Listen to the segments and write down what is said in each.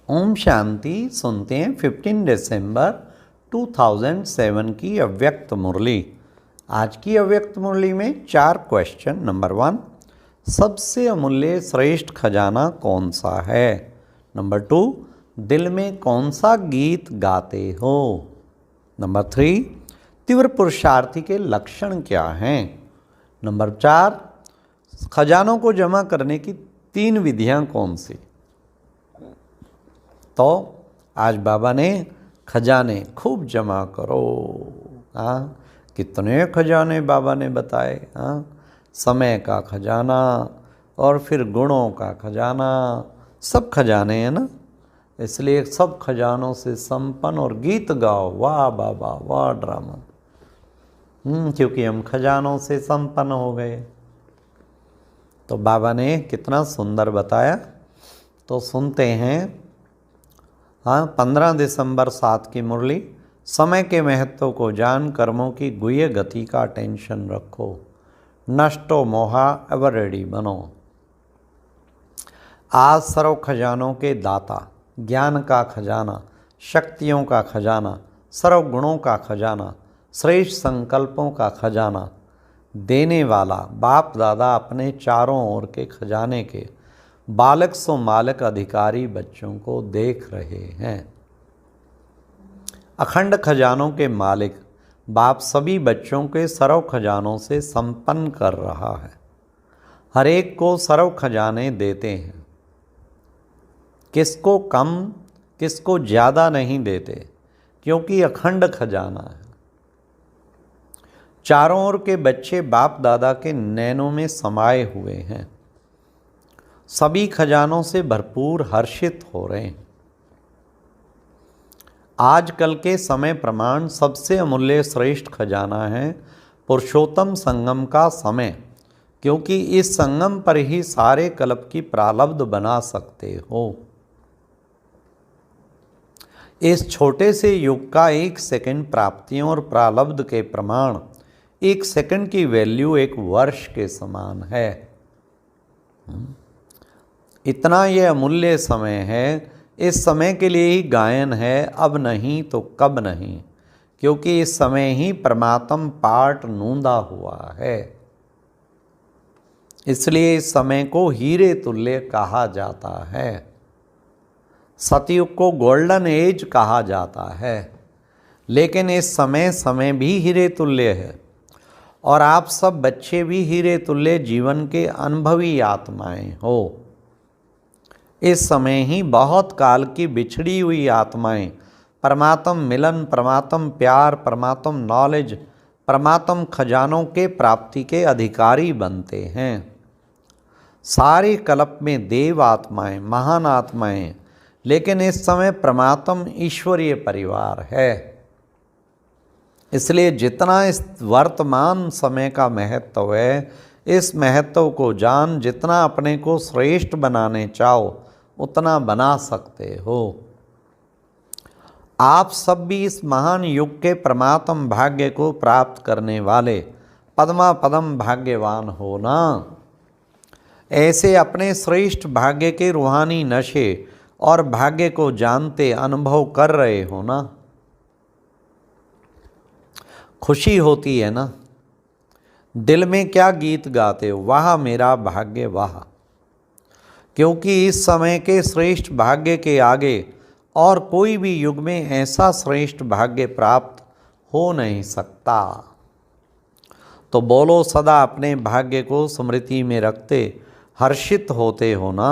ओम शांति। सुनते हैं 15 दिसंबर 2007 की अव्यक्त मुरली। आज की अव्यक्त मुरली में 4 क्वेश्चन। नंबर 1, सबसे अमूल्य श्रेष्ठ खजाना कौन सा है? नंबर 2, दिल में कौन सा गीत गाते हो? नंबर 3, तीव्र पुरुषार्थी के लक्षण क्या हैं? नंबर 4, खजानों को जमा करने की 3 विधियां कौन सी? तो आज बाबा ने खजाने खूब जमा करो। हाँ, कितने खजाने बाबा ने बताए। हाँ, समय का खजाना और फिर गुणों का खजाना, सब खजाने हैं ना। इसलिए सब खजानों से संपन्न और गीत गाओ, वाह बाबा वाह ड्रामा। क्योंकि हम खजानों से संपन्न हो गए। तो बाबा ने कितना सुंदर बताया, तो सुनते हैं। हाँ, 15 दिसंबर 7 की मुरली। समय के महत्व को जान कर्मों की गुह्य गति का टेंशन रखो, नष्टो मोहा एवर रेडी बनो। आज सर्व खजानों के दाता, ज्ञान का खजाना, शक्तियों का खजाना, सर्व गुणों का खजाना, श्रेष्ठ संकल्पों का खजाना देने वाला बाप दादा अपने चारों ओर के खजाने के बालक सो मालक अधिकारी बच्चों को देख रहे हैं। अखंड खजानों के मालिक बाप सभी बच्चों के सर्व खजानों से संपन्न कर रहा है। हर एक को सर्व खजाने देते हैं, किसको कम किसको ज़्यादा नहीं देते, क्योंकि अखंड खजाना है। चारों ओर के बच्चे बाप दादा के नैनों में समाये हुए हैं, सभी खजानों से भरपूर हर्षित हो रहे हैं। आजकल के समय प्रमाण सबसे अमूल्य श्रेष्ठ खजाना है पुरुषोत्तम संगम का समय, क्योंकि इस संगम पर ही सारे कल्प की प्रारब्ध बना सकते हो। इस छोटे से युग का 1 सेकंड प्राप्तियों और प्रारब्ध के प्रमाण, 1 सेकंड की वैल्यू 1 वर्ष के समान है। इतना यह अमूल्य समय है। इस समय के लिए ही गायन है, अब नहीं तो कब नहीं, क्योंकि इस समय ही परमात्म पाठ नूंदा हुआ है। इसलिए इस समय को हीरे तुल्य कहा जाता है। सतयुग को गोल्डन एज कहा जाता है, लेकिन इस समय भी हीरे तुल्य है। और आप सब बच्चे भी हीरे तुल्य जीवन के अनुभवी आत्माएं हो। इस समय ही बहुत काल की बिछड़ी हुई आत्माएं परमात्म मिलन, परमात्म प्यार, परमात्म नॉलेज, परमात्म खजानों के प्राप्ति के अधिकारी बनते हैं। सारे कल्प में देव आत्माएं, महान आत्माएं, लेकिन इस समय परमात्म ईश्वरीय परिवार है। इसलिए जितना इस वर्तमान समय का महत्व है, इस महत्व को जान, जितना अपने को श्रेष्ठ बनाने चाहो उतना बना सकते हो। आप सब भी इस महान युग के परमात्म भाग्य को प्राप्त करने वाले पद्मा पदम भाग्यवान हो ना। ऐसे अपने श्रेष्ठ भाग्य के रूहानी नशे और भाग्य को जानते अनुभव कर रहे हो ना। खुशी होती है ना। दिल में क्या गीत गाते हो? वाह मेरा भाग्य वाह। क्योंकि इस समय के श्रेष्ठ भाग्य के आगे और कोई भी युग में ऐसा श्रेष्ठ भाग्य प्राप्त हो नहीं सकता। तो बोलो, सदा अपने भाग्य को स्मृति में रखते हर्षित होते हो ना।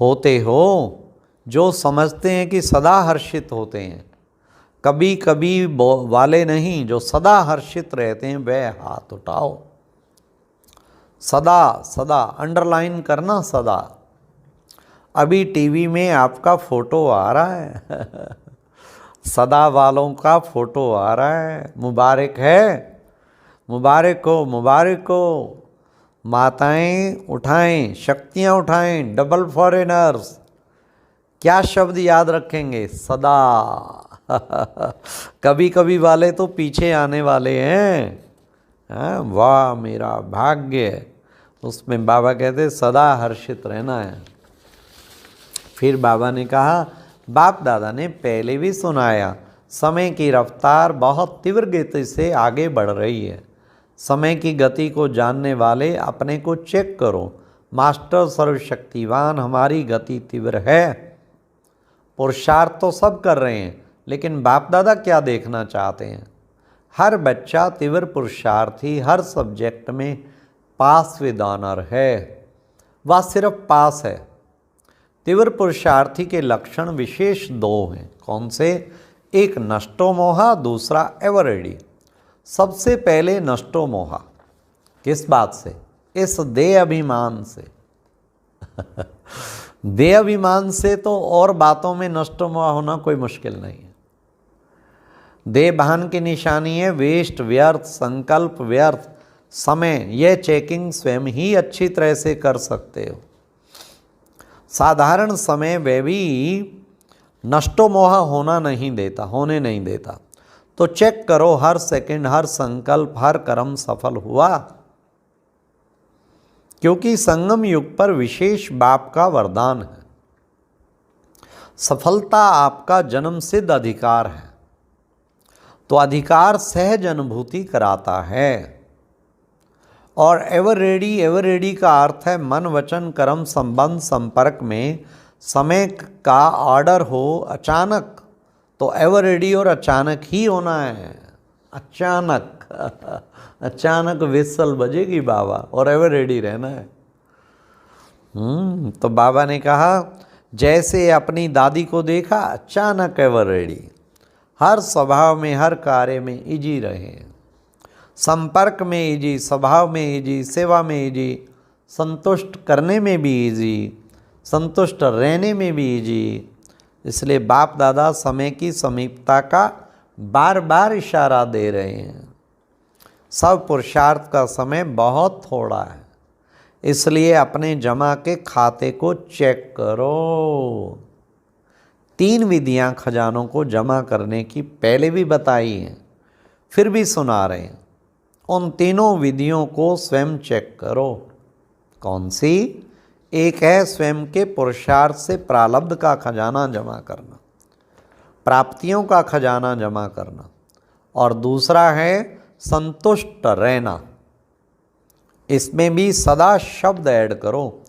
होते हो जो समझते हैं कि सदा हर्षित होते हैं, कभी कभी वाले नहीं, जो सदा हर्षित रहते हैं वह हाथ उठाओ। सदा सदा अंडरलाइन करना, सदा। अभी टीवी में आपका फोटो आ रहा है सदा वालों का फोटो आ रहा है। मुबारक है, मुबारक हो, मुबारक हो। माताएं उठाएं, शक्तियां उठाएं, डबल फॉरेनर्स। क्या शब्द याद रखेंगे? सदा कभी कभी वाले तो पीछे आने वाले हैं। वाह मेरा भाग्य। उसमें बाबा कहते सदा हर्षित रहना है। फिर बाबा ने कहा, बाप दादा ने पहले भी सुनाया, समय की रफ्तार बहुत तीव्र गति से आगे बढ़ रही है। समय की गति को जानने वाले अपने को चेक करो। मास्टर सर्वशक्तिवान, हमारी गति तीव्र है। पुरुषार्थ तो सब कर रहे हैं, लेकिन बाप दादा क्या देखना चाहते हैं? हर बच्चा तीव्र पुरुषार्थी, हर सब्जेक्ट में पास विद ऑनर है। वह सिर्फ पास है। तीव्र पुरुषार्थी के लक्षण विशेष दो हैं। कौन से? एक नष्टो मोहा, दूसरा एवर रेडी। सबसे पहले नष्टो मोहा। किस बात से? इस देह अभिमान से। देह अभिमान से तो और बातों में नष्टो मोहा होना कोई मुश्किल नहीं है। देह भान की निशानी है वेस्ट, व्यर्थ, संकल्प व्यर्थ, समय। यह चेकिंग स्वयं ही अच्छी तरह से कर सकते हो। साधारण समय वह भी नष्टो मोह होने नहीं देता। तो चेक करो, हर सेकंड, हर संकल्प, हर कर्म सफल हुआ। क्योंकि संगम युग पर विशेष बाप का वरदान है। सफलता आपका जन्म सिद्ध अधिकार है। तो अधिकार सहज अनुभूति कराता है। और एवर रेडी का अर्थ है मन, वचन, कर्म, संबंध, संपर्क में समय का ऑर्डर हो अचानक। तो एवर रेडी और अचानक ही होना है। अचानक विसल बजेगी बाबा, और एवर रेडी रहना है। तो बाबा ने कहा, जैसे अपनी दादी को देखा, अचानक एवर रेडी। हर स्वभाव में, हर कार्य में इजी रहे। संपर्क में इजी, स्वभाव में इजी, सेवा में इजी, संतुष्ट करने में भी इजी, संतुष्ट रहने में भी इजी। इसलिए बाप दादा समय की समीपता का बार बार इशारा दे रहे हैं। सब पुरुषार्थ का समय बहुत थोड़ा है। इसलिए अपने जमा के खाते को चेक करो। 3 विधियां खजानों को जमा करने की पहले भी बताई हैं, फिर भी सुना रहे हैं। उन तीनों विधियों को स्वयं चेक करो। कौन सी? एक है स्वयं के पुरुषार्थ से प्रारब्ध का खजाना जमा करना, प्राप्तियों का खजाना जमा करना, और दूसरा है संतुष्ट रहना। इसमें भी सदा शब्द ऐड करो।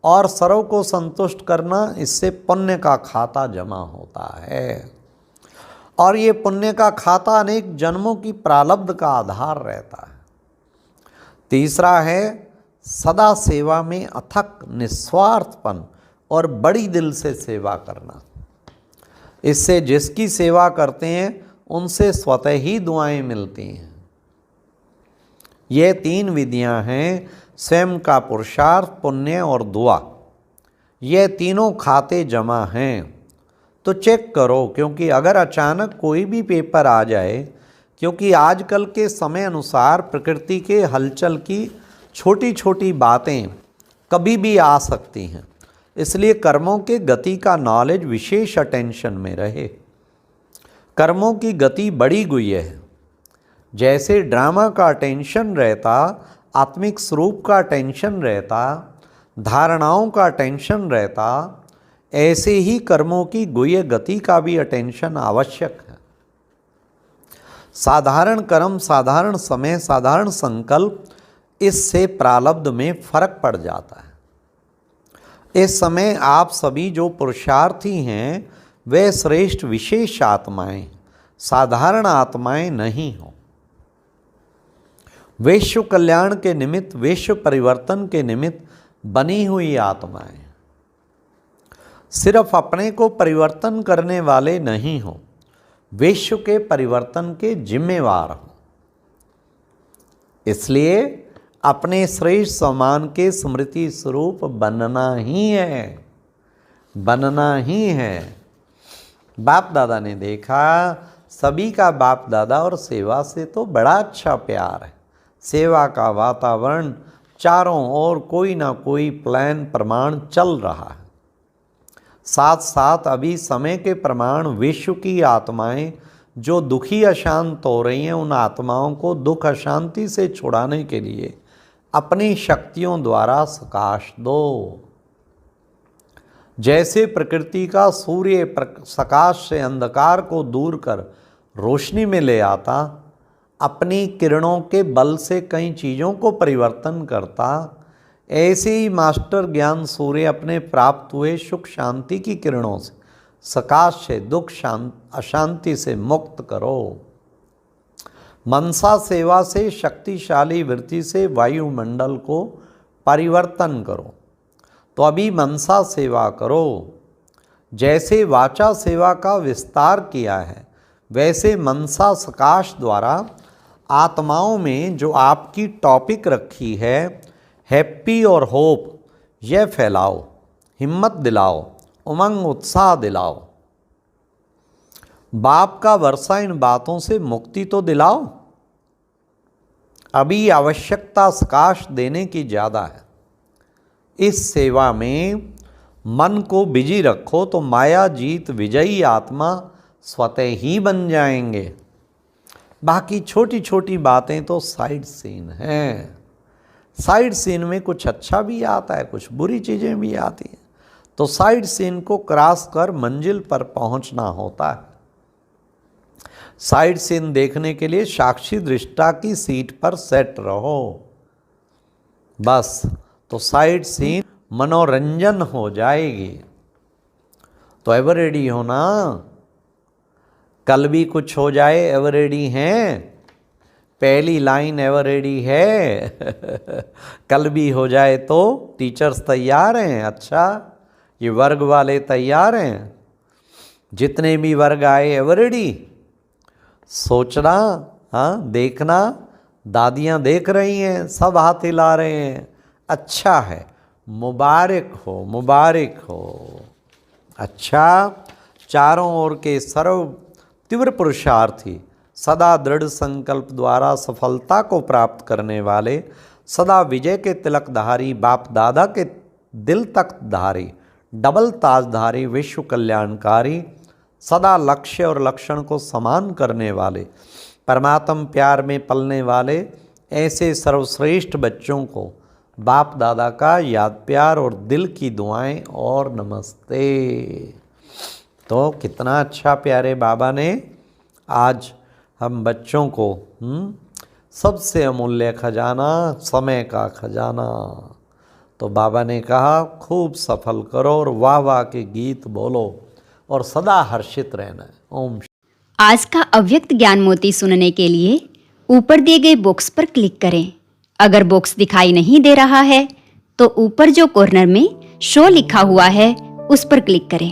और सर्व को संतुष्ट करना, इससे पुण्य का खाता जमा होता है। और ये पुण्य का खाता अनेक जन्मों की प्रारब्ध का आधार रहता है। तीसरा है सदा सेवा में अथक निस्वार्थपन और बड़ी दिल से सेवा करना। इससे जिसकी सेवा करते हैं उनसे स्वतः ही दुआएं मिलती हैं। ये 3 विधियां हैं, स्वयं का पुरुषार्थ, पुण्य और दुआ। ये तीनों खाते जमा हैं। तो चेक करो, क्योंकि अगर अचानक कोई भी पेपर आ जाए, क्योंकि आजकल के समय अनुसार प्रकृति के हलचल की छोटी छोटी बातें कभी भी आ सकती हैं। इसलिए कर्मों के गति का नॉलेज विशेष अटेंशन में रहे। कर्मों की गति बड़ी गुह्य है। जैसे ड्रामा का अटेंशन रहता, आत्मिक स्वरूप का अटेंशन रहता, धारणाओं का अटेंशन रहता, ऐसे ही कर्मों की गुह्य गति का भी अटेंशन आवश्यक है। साधारण कर्म, साधारण समय, साधारण संकल्प, इससे प्रारब्ध में फर्क पड़ जाता है। इस समय आप सभी जो पुरुषार्थी हैं, वे श्रेष्ठ विशेष आत्माएं, साधारण आत्माएं नहीं हो। विश्व कल्याण के निमित्त, विश्व परिवर्तन के निमित्त बनी हुई आत्माएं। सिर्फ अपने को परिवर्तन करने वाले नहीं हो, विश्व के परिवर्तन के जिम्मेवार हो। इसलिए अपने श्रेष्ठ सम्मान के स्मृति स्वरूप बनना ही है, बनना ही है। बाप दादा ने देखा, सभी का बाप दादा और सेवा से तो बड़ा अच्छा प्यार है। सेवा का वातावरण चारों ओर, कोई ना कोई प्लान प्रमाण चल रहा है। साथ साथ अभी समय के प्रमाण, विश्व की आत्माएं जो दुखी अशांत हो रही हैं, उन आत्माओं को दुख अशांति से छुड़ाने के लिए अपनी शक्तियों द्वारा सकाश दो। जैसे प्रकृति का सूर्य प्रकाश से अंधकार को दूर कर रोशनी में ले आता, अपनी किरणों के बल से कई चीज़ों को परिवर्तन करता, ऐसे ही मास्टर ज्ञान सूर्य अपने प्राप्त हुए सुख शांति की किरणों से सकाश से दुख अशांति से मुक्त करो। मनसा सेवा से शक्तिशाली वृत्ति से वायुमंडल को परिवर्तन करो। तो अभी मनसा सेवा करो। जैसे वाचा सेवा का विस्तार किया है, वैसे मनसा सकाश द्वारा आत्माओं में जो आपकी टॉपिक रखी है हैप्पी और होप, यह फैलाओ, हिम्मत दिलाओ, उमंग उत्साह दिलाओ। बाप का वर्षा इन बातों से मुक्ति तो दिलाओ। अभी आवश्यकता सकाश देने की ज़्यादा है। इस सेवा में मन को बिजी रखो तो माया जीत विजयी आत्मा स्वतः ही बन जाएंगे। बाकी छोटी छोटी बातें तो साइड सीन हैं। साइड सीन में कुछ अच्छा भी आता है, कुछ बुरी चीज़ें भी आती हैं। तो साइड सीन को क्रॉस कर मंजिल पर पहुंचना होता है। साइड सीन देखने के लिए साक्षी दृष्टा की सीट पर सेट रहो बस, तो साइड सीन मनोरंजन हो जाएगी। तो एवर रेडी हो ना, कल भी कुछ हो जाए एवर रेडी हैं। पहली लाइन एवर रेडी है कल भी हो जाए तो टीचर्स तैयार हैं। अच्छा, ये वर्ग वाले तैयार हैं? जितने भी वर्ग आए एवर रेडी? सोचना, हाँ, देखना, दादियाँ देख रही हैं, सब हाथ हिला रहे हैं। अच्छा है, मुबारक हो, मुबारक हो। अच्छा, चारों ओर के सर्व तीव्र पुरुषार्थी, सदा दृढ़ संकल्प द्वारा सफलता को प्राप्त करने वाले, सदा विजय के तिलकधारी, बाप दादा के दिल तख्तधारी, डबल ताजधारी, विश्व कल्याणकारी, सदा लक्ष्य और लक्षण को समान करने वाले, परमात्म प्यार में पलने वाले ऐसे सर्वश्रेष्ठ बच्चों को बाप दादा का याद प्यार और दिल की दुआएं और नमस्ते। तो कितना अच्छा प्यारे बाबा ने आज हम बच्चों को सबसे अमूल्य खजाना, समय का खजाना, तो बाबा ने कहा खूब सफल करो और वाह वाह के गीत बोलो और सदा हर्षित रहना। ओम। आज का अव्यक्त ज्ञान मोती सुनने के लिए ऊपर दिए गए बॉक्स पर क्लिक करें। अगर बॉक्स दिखाई नहीं दे रहा है तो ऊपर जो कॉर्नर में शो लिखा हुआ है उस पर क्लिक करें।